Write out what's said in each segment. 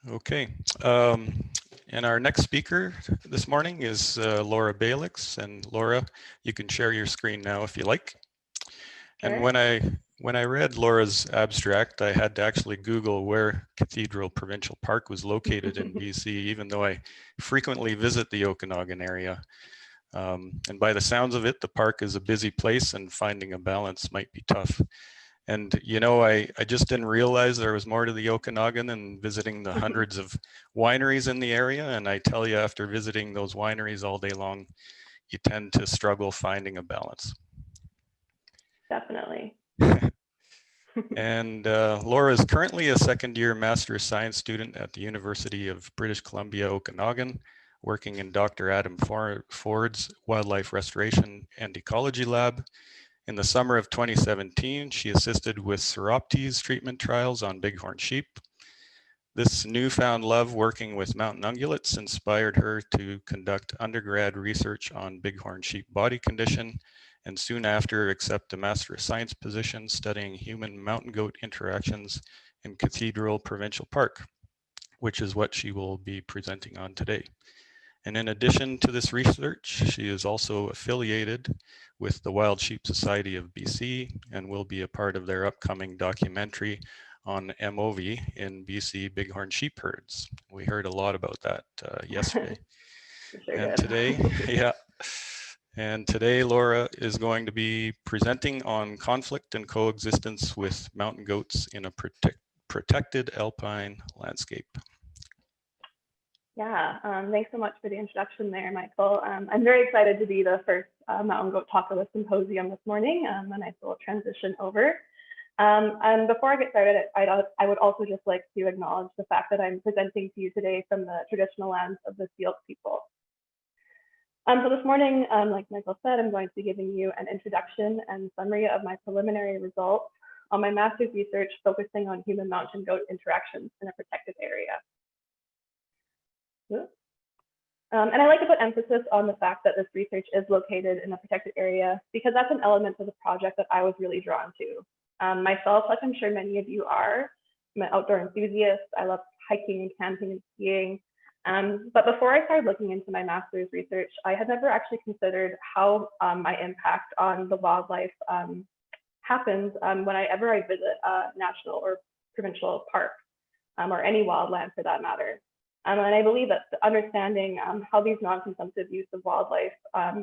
Okay, and our next speaker this morning is Laura Balyx. And Laura, you can share your screen now if you like. Sure. And when I read Laura's abstract, I had to actually Google where Cathedral Provincial Park was located in BC, even though I frequently visit the Okanagan area. And by the sounds of it, the park is a busy place and finding a balance might be tough. And, you know, I just didn't realize there was more to the Okanagan than visiting the hundreds of wineries in the area. And I tell you, after visiting those wineries all day long, you tend to struggle finding a balance. Definitely. And Laura is currently a second-year Master of Science student at the University of British Columbia, Okanagan, working in Dr. Adam Ford's Wildlife Restoration and Ecology Lab. In the summer of 2017, she assisted with Seroptes treatment trials on bighorn sheep. This newfound love working with mountain ungulates inspired her to conduct undergrad research on bighorn sheep body condition, and soon after accept a Master of Science position studying human mountain goat interactions in Cathedral Provincial Park, which is what she will be presenting on today. And in addition to this research, she is also affiliated with the Wild Sheep Society of BC and will be a part of their upcoming documentary on MOV in BC bighorn sheep herds. We heard a lot about that yesterday. Sure And did. today, and today Laura is going to be presenting on conflict and coexistence with mountain goats in a protected alpine landscape. Yeah, thanks so much for the introduction there, Michael. I'm very excited to be the first mountain goat talker with Symposium this morning, and I will transition over. And before I get started, I would also just like to acknowledge the fact that I'm presenting to you today from the traditional lands of the Syilx people. So this morning, like Michael said, I'm going to be giving you an introduction and summary of my preliminary results on my master's research focusing on human mountain goat interactions in a protected area. And I like to put emphasis on the fact that this research is located in a protected area because that's an element of the project that I was really drawn to. Myself, like I'm sure many of you are, I'm an outdoor enthusiast. I love hiking and camping and skiing. But before I started looking into my master's research, I had never actually considered how my impact on the wildlife happens whenever I visit a national or provincial park or any wildland for that matter. And I believe that understanding how these non-consumptive use of wildlife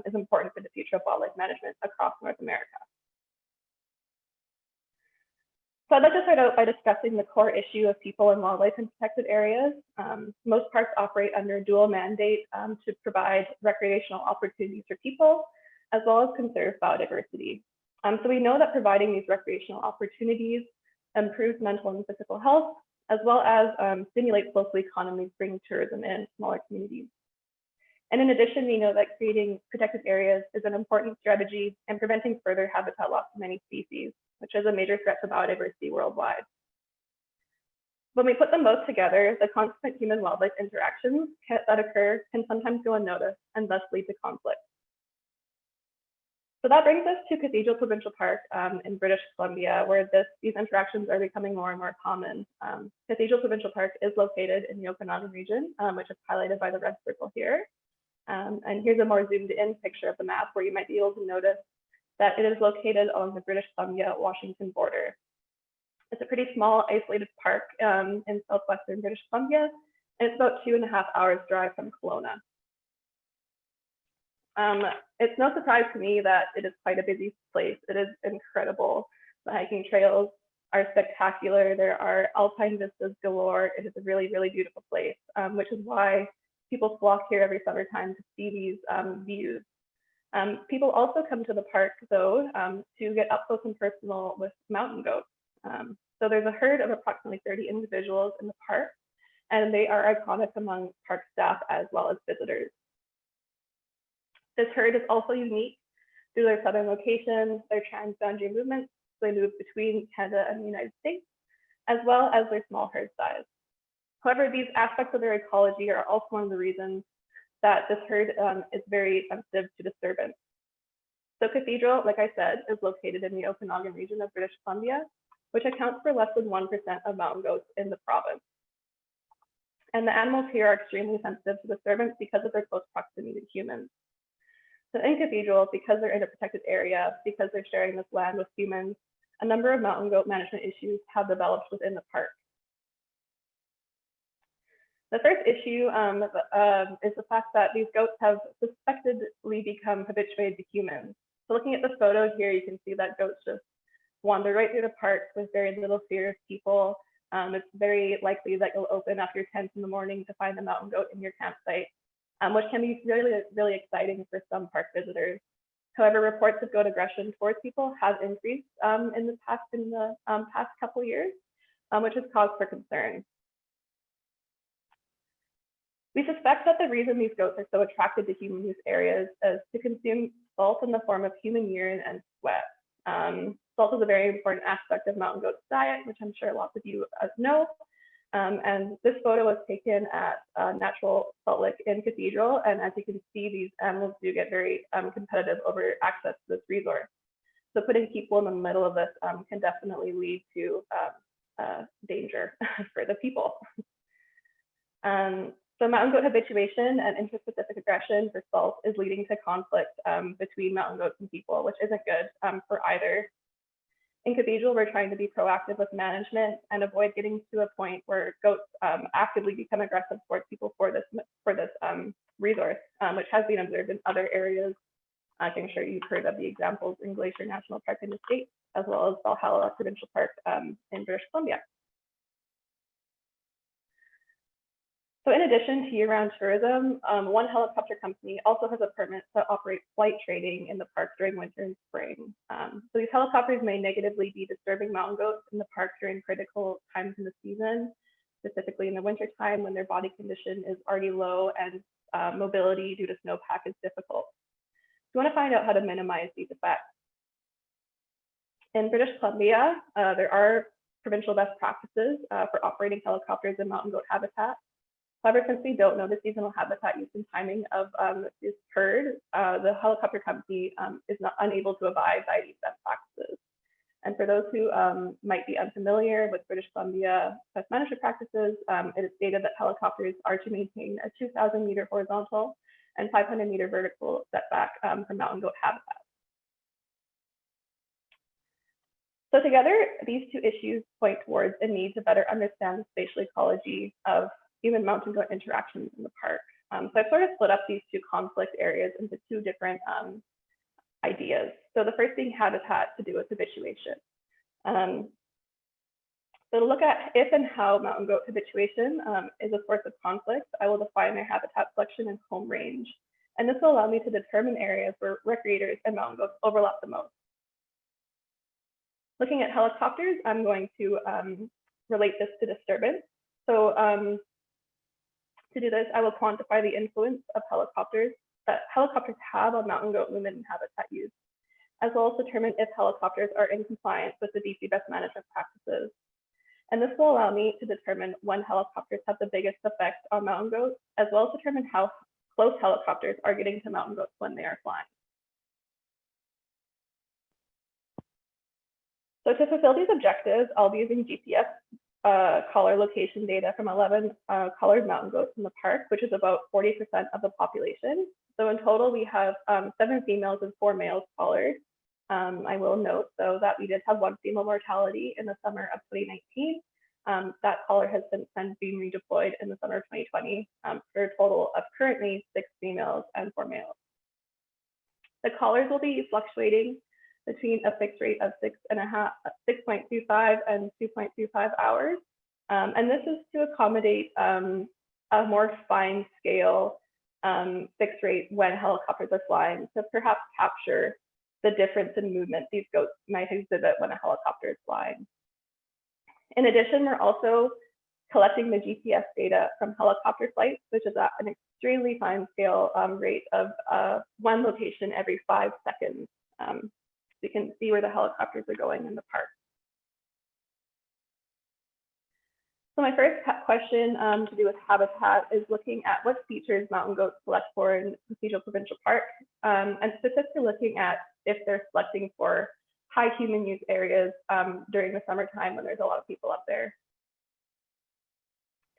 is important for the future of wildlife management across North America. So I'd like to start out by discussing the core issue of people and wildlife in protected areas. Most parks operate under a dual mandate to provide recreational opportunities for people, as well as conserve biodiversity. So we know that providing these recreational opportunities improves mental and physical health, as well as stimulates local economies, bringing tourism in smaller communities. And in addition, we know that creating protected areas is an important strategy in preventing further habitat loss of many species, which is a major threat to biodiversity worldwide. When we put them both together, the constant human-wildlife interactions that occur can sometimes go unnoticed and thus lead to conflict. So that brings us to Cathedral Provincial Park in British Columbia, where these interactions are becoming more and more common. Cathedral Provincial Park is located in the Okanagan region, which is highlighted by the red circle here. And here's a more zoomed in picture of the map where you might be able to notice that it is located along the British Columbia-Washington border. It's a pretty small, isolated park in southwestern British Columbia, and it's about 2.5 hours drive from Kelowna. It's no surprise to me that it is quite a busy place. It is incredible. The hiking trails are spectacular. There are alpine vistas galore. It is a really, really beautiful place, which is why people flock here every summertime to see these views. People also come to the park, though, to get up close and personal with mountain goats. So there's a herd of approximately 30 individuals in the park, and they are iconic among park staff as well as visitors. This herd is also unique through their southern location, their transboundary movements. They move between Canada and the United States, as well as their small herd size. However, these aspects of their ecology are also one of the reasons that this herd is very sensitive to disturbance. So Cathedral, like I said, is located in the Okanagan region of British Columbia, which accounts for less than 1% of mountain goats in the province. And the animals here are extremely sensitive to disturbance because of their close proximity to humans. So in Cathedral, because they're in a protected area, because they're sharing this land with humans, a number of mountain goat management issues have developed within the park. The first issue is the fact that these goats have suspectedly become habituated to humans. So looking at the photo here, you can see that goats just wander right through the park with very little fear of people. It's very likely that you'll open up your tent in the morning to find a mountain goat in your campsite, which can be really, really exciting for some park visitors. However, reports of goat aggression towards people have increased in the past couple of years, which has caused for concern. We suspect that the reason these goats are so attracted to human use areas is to consume salt in the form of human urine and sweat. Salt is a very important aspect of mountain goats' diet, which I'm sure lots of you know. And this photo was taken at Natural Salt Lick in Cathedral. And as you can see, these animals do get very competitive over access to this resource. So putting people in the middle of this can definitely lead to danger for the people. So mountain goat habituation and interspecific aggression for salt is leading to conflict between mountain goats and people, which isn't good for either. In Cathedral, we're trying to be proactive with management and avoid getting to a point where goats actively become aggressive towards people for this resource, which has been observed in other areas. I'm sure you've heard of the examples in Glacier National Park in the States, as well as Valhalla Provincial Park in British Columbia. So in addition to year-round tourism, one helicopter company also has a permit to operate flight training in the park during winter and spring. So these helicopters may negatively be disturbing mountain goats in the park during critical times in the season, specifically in the wintertime when their body condition is already low and mobility due to snowpack is difficult. So we want to find out how to minimize these effects. In British Columbia, there are provincial best practices for operating helicopters in mountain goat habitat. However, since we don't know the seasonal habitat use and timing of this herd, the helicopter company is unable to abide by these best practices. And for those who might be unfamiliar with British Columbia pest management practices, it is stated that helicopters are to maintain a 2,000-meter horizontal and 500-meter vertical setback from mountain goat habitat. So together, these two issues point towards a need to better understand the spatial ecology of human mountain goat interactions in the park. So I've sort of split up these two conflict areas into two different ideas. So the first being habitat to do with habituation. So to look at if and how mountain goat habituation is a source of conflict, I will define their habitat selection and home range. And this will allow me to determine areas where recreators and mountain goats overlap the most. Looking at helicopters, I'm going to relate this to disturbance. So to do this, I will quantify the influence of helicopters that helicopters have on mountain goat movement and habitat use, as well as determine if helicopters are in compliance with the BC best management practices. And this will allow me to determine when helicopters have the biggest effect on mountain goats, as well as determine how close helicopters are getting to mountain goats when they are flying. So to fulfill these objectives, I'll be using GPS collar location data from 11 collared mountain goats in the park, which is about 40% of the population. So in total, we have 7 females and 4 males collared. I will note, though, that we did have 1 female mortality in the summer of 2019. That collar has since then been redeployed in the summer of 2020 for a total of currently 6 females and 4 males. The collars will be fluctuating between a fixed rate of 6.25 and 2.25 hours. And this is to accommodate a more fine scale fixed rate when helicopters are flying to perhaps capture the difference in movement these goats might exhibit when a helicopter is flying. In addition, we're also collecting the GPS data from helicopter flights, which is at an extremely fine scale rate of 1 location every 5 seconds. So you can see where the helicopters are going in the park. So my first question to do with habitat is looking at what features mountain goats select for in Cathedral Provincial Park, and specifically looking at if they're selecting for high human use areas during the summertime when there's a lot of people up there.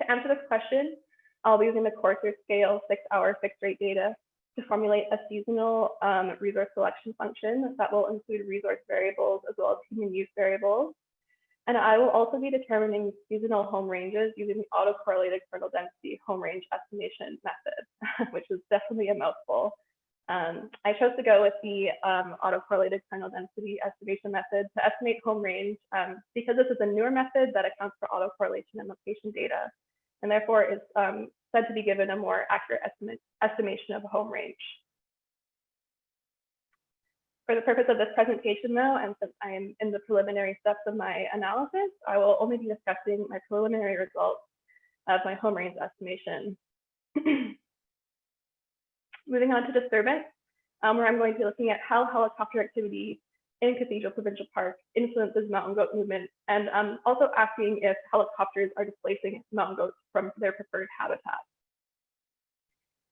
To answer this question, I'll be using the coarser scale 6-hour fixed rate data to formulate a seasonal resource selection function that will include resource variables as well as human use variables. And I will also be determining seasonal home ranges using the autocorrelated kernel density home range estimation method, which is definitely a mouthful. I chose to go with the autocorrelated kernel density estimation method to estimate home range because this is a newer method that accounts for autocorrelation and location data, and therefore is said to be given a more accurate estimation of home range. For the purpose of this presentation, though, and since I am in the preliminary steps of my analysis, I will only be discussing my preliminary results of my home range estimation. Moving on to disturbance, where I'm going to be looking at how helicopter activity in Cathedral Provincial Park influences mountain goat movement, and also asking if helicopters are displacing mountain goats from their preferred habitat.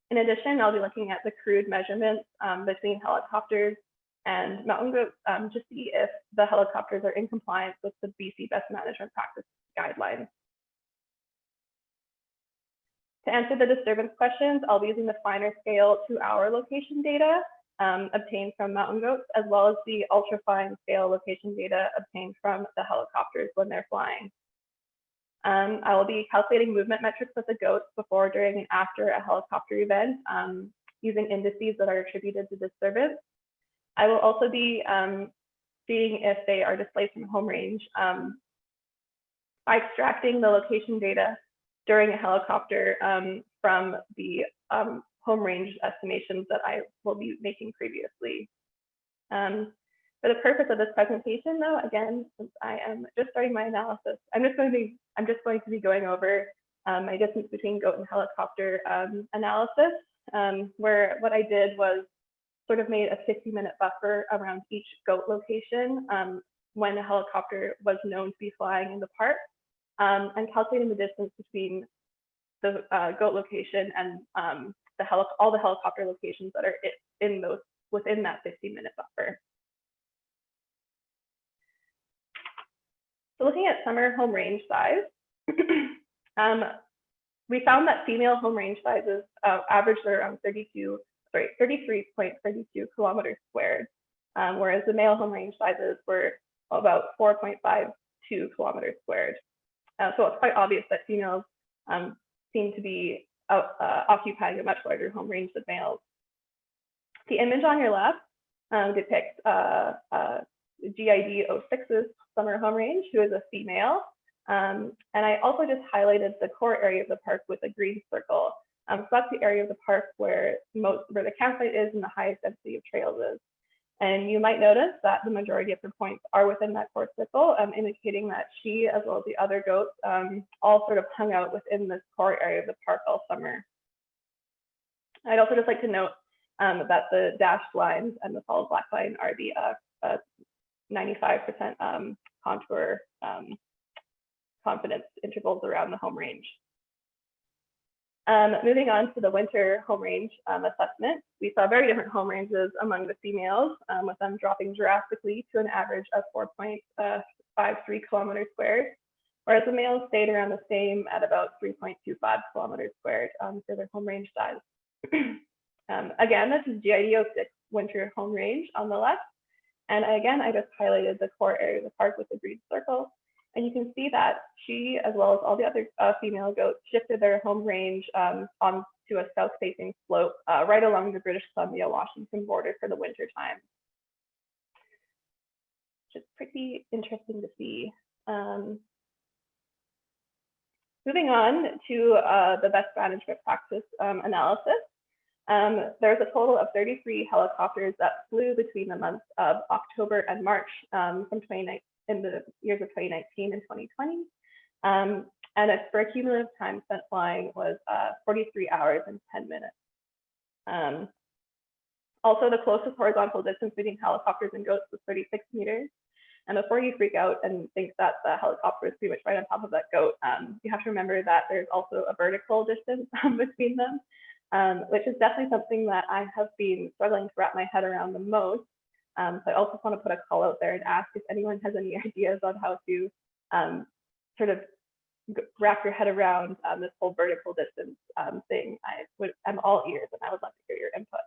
In addition, I'll be looking at the crude measurements between helicopters and mountain goats to see if the helicopters are in compliance with the BC Best Management Practice Guidelines. To answer the disturbance questions, I'll be using the finer scale 2-hour location data obtained from mountain goats, as well as the ultra fine scale location data obtained from the helicopters when they're flying. I will be calculating movement metrics with the goats before, during, and after a helicopter event using indices that are attributed to disturbance. I will also be seeing if they are displaced from home range by extracting the location data during a helicopter from the home range estimations that I will be making previously. For the purpose of this presentation, though, again, since I am just starting my analysis, I'm just going to be going over my distance between goat and helicopter analysis, where what I did was sort of made a 50-minute buffer around each goat location when a helicopter was known to be flying in the park, and calculating the distance between the goat location and all the helicopter locations that are within that 50-minute buffer. So looking at summer home range size, we found that female home range sizes averaged around 33.32 kilometers squared, whereas the male home range sizes were about 4.52 kilometers squared. So it's quite obvious that females seem to be occupying a much larger home range than males. The image on your left depicts GID 06's summer home range, who is a female. And I also just highlighted the core area of the park with a green circle. So that's the area of the park where the campsite is and the highest density of trails is. And you might notice that the majority of the points are within that core circle, indicating that she, as well as the other goats, all sort of hung out within this core area of the park all summer. I'd also just like to note that the dashed lines and the solid black line are the 95% contour confidence intervals around the home range. Moving on to the winter home range assessment, we saw very different home ranges among the females, with them dropping drastically to an average of 4.53 kilometers squared, whereas the males stayed around the same at about 3.25 kilometers squared for their home range size. Again, this is GID 06 winter home range on the left. And again, I just highlighted the core area of the park with the green circle. And you can see that she, as well as all the other female goats, shifted their home range onto a south-facing slope right along the British Columbia-Washington border for the winter time, which is pretty interesting to see. Moving on to the best management practice analysis. There's a total of 33 helicopters that flew between the months of October and March in the years of 2019 and 2020. And for a cumulative time spent flying was 43 hours and 10 minutes. Also, the closest horizontal distance between helicopters and goats was 36 meters. And before you freak out and think that the helicopter is pretty much right on top of that goat, you have to remember that there's also a vertical distance between them, which is definitely something that I have been struggling to wrap my head around the most. So I also want to put a call out there and ask if anyone has any ideas on how to sort of wrap your head around this whole vertical distance thing, I'm all ears, and I would love to hear your input.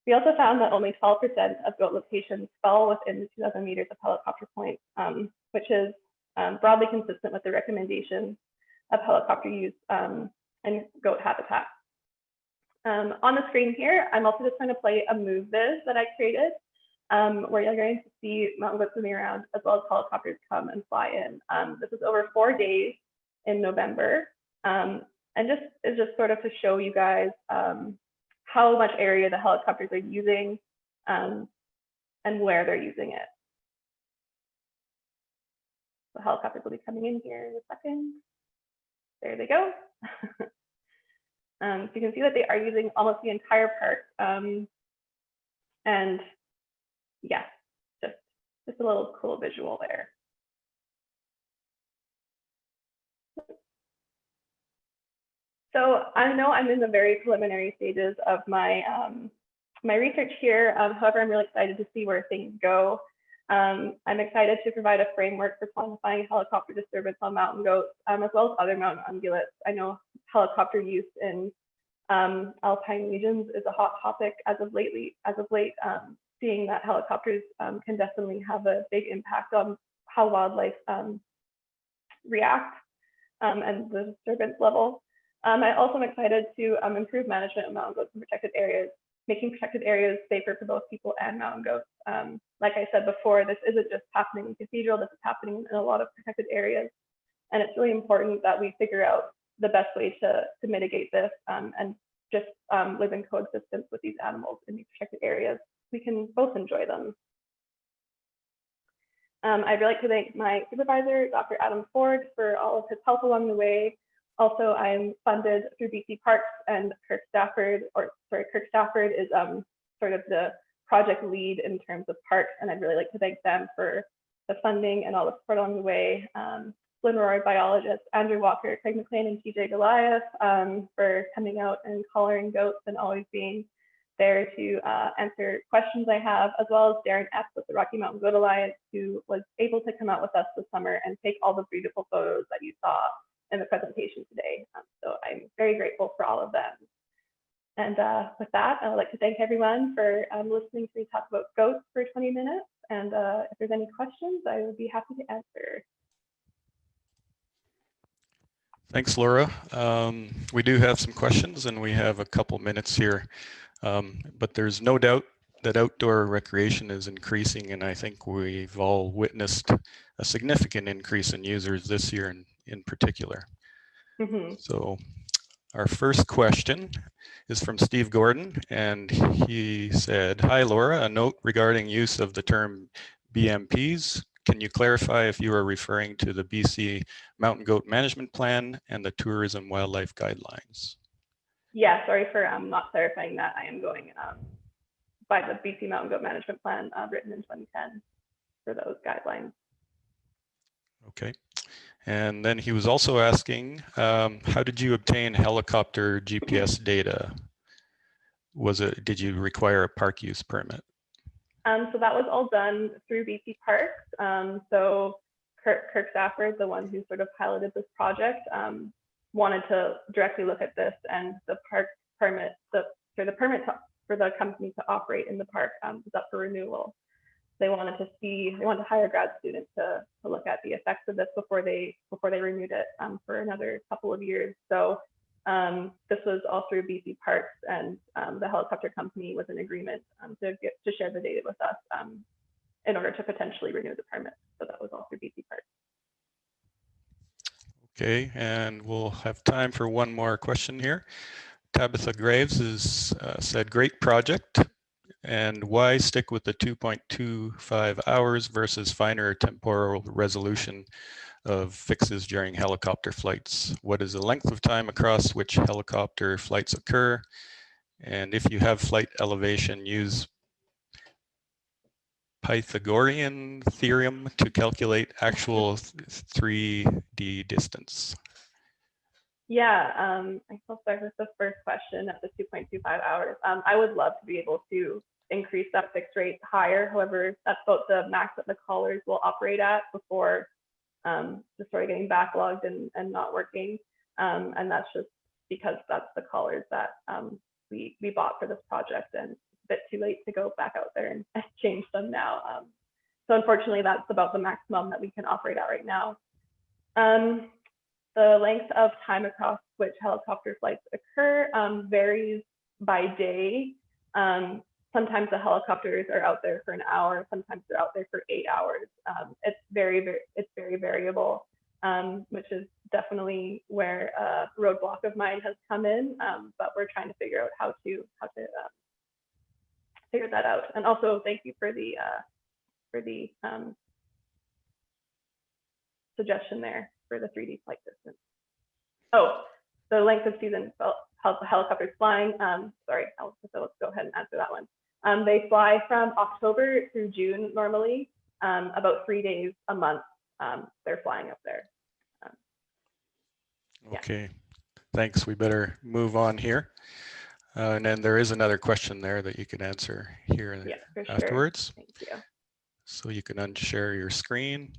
We also found that only 12% of goat locations fell within the 2,000 meters of helicopter points, which is broadly consistent with the recommendation of helicopter use in goat habitat. On the screen here, I'm also just going to play a move viz that I created, where you're going to see mountain goats moving around as well as helicopters come and fly in. This is over 4 days in November, and is just sort of to show you guys how much area the helicopters are using and where they're using it. The helicopters will be coming in here in a second. There they go. So you can see that they are using almost the entire park. And yeah, just a little cool visual there. So I know I'm in the very preliminary stages of my my research here. However, I'm really excited to see where things go. I'm excited to provide a framework for quantifying helicopter disturbance on mountain goats, as well as other mountain ungulates. I know helicopter use in alpine regions is a hot topic as of late, seeing that helicopters can definitely have a big impact on how wildlife react and the disturbance level. I also am excited to improve management of mountain goats in protected areas, making protected areas safer for both people and mountain goats. Like I said before, this isn't just happening in Cathedral, this is happening in a lot of protected areas. And it's really important that we figure out the best way to mitigate this and just live in coexistence with these animals in these protected areas. We can both enjoy them. I'd really like to thank my supervisor, Dr. Adam Ford, for all of his help along the way. Also, I'm funded through BC Parks, and Kirk Stafford is sort of the project lead in terms of parks, and I'd really like to thank them for the funding and all the support along the way. Glenroy biologists, Andrew Walker, Craig McLean, and TJ Goliath for coming out and collaring goats and always being there to answer questions I have, as well as Darren F. with the Rocky Mountain Goat Alliance, who was able to come out with us this summer and take all the beautiful photos that you saw in the presentation today. So I'm very grateful for all of them. And with that, I would like to thank everyone for listening to me talk about goats for 20 minutes. And if there's any questions, I would be happy to answer. Thanks, Laura. We do have some questions, and we have a couple minutes here. But there's no doubt that outdoor recreation is increasing, and I think we've all witnessed a significant increase in users this year in particular. Mm-hmm. So our first question is from Steve Gordon, and he said, "Hi Laura, a note regarding use of the term BMPs. Can you clarify if you are referring to the BC Mountain Goat Management Plan and the Tourism Wildlife Guidelines?" Yeah, sorry for not clarifying that. I am going by the BC Mountain Goat Management Plan written in 2010 for those guidelines. Okay. And then he was also asking, how did you obtain helicopter GPS data? Did you require a park use permit? So that was all done through BC Parks. So Kirk Stafford, the one who sort of piloted this project, wanted to directly look at this, and the park permit, the permit for the company to operate in the park was up for renewal. They wanted to hire a grad student to look at the effects of this before they renewed it for another couple of years. So this was all through BC Parks, and the helicopter company was in agreement to share the data with us in order to potentially renew the permit. So that was all through BC Parks. Okay, and we'll have time for one more question here. Tabitha Graves has said, "Great project. And why stick with the 2.25 hours versus finer temporal resolution of fixes during helicopter flights? What is the length of time across which helicopter flights occur? And if you have flight elevation, use Pythagorean theorem to calculate actual 3D distance." Yeah, I'll start with the first question at the 2.25 hours. I would love to be able to increase that fixed rate higher. However, that's about the max that the collars will operate at before just sort of getting backlogged and not working. And that's just because that's the collars that we bought for this project, and it's a bit too late to go back out there and change them now. So unfortunately, that's about the maximum that we can operate at right now. The length of time across which helicopter flights occur varies by day. Sometimes the helicopters are out there for an hour, sometimes they're out there for 8 hours. It's very variable, which is definitely where a roadblock of mine has come in, but we're trying to figure out how to figure that out. And also, thank you for the suggestion there for the 3D flight distance. Oh, the length of season helicopters flying. Sorry, let's go ahead and answer that one. They fly from October through June normally, about 3 days a month. They're flying up there. Okay, thanks. We better move on here. And then there is another question there that you can answer here afterwards. Sure. Thank you. So you can unshare your screen.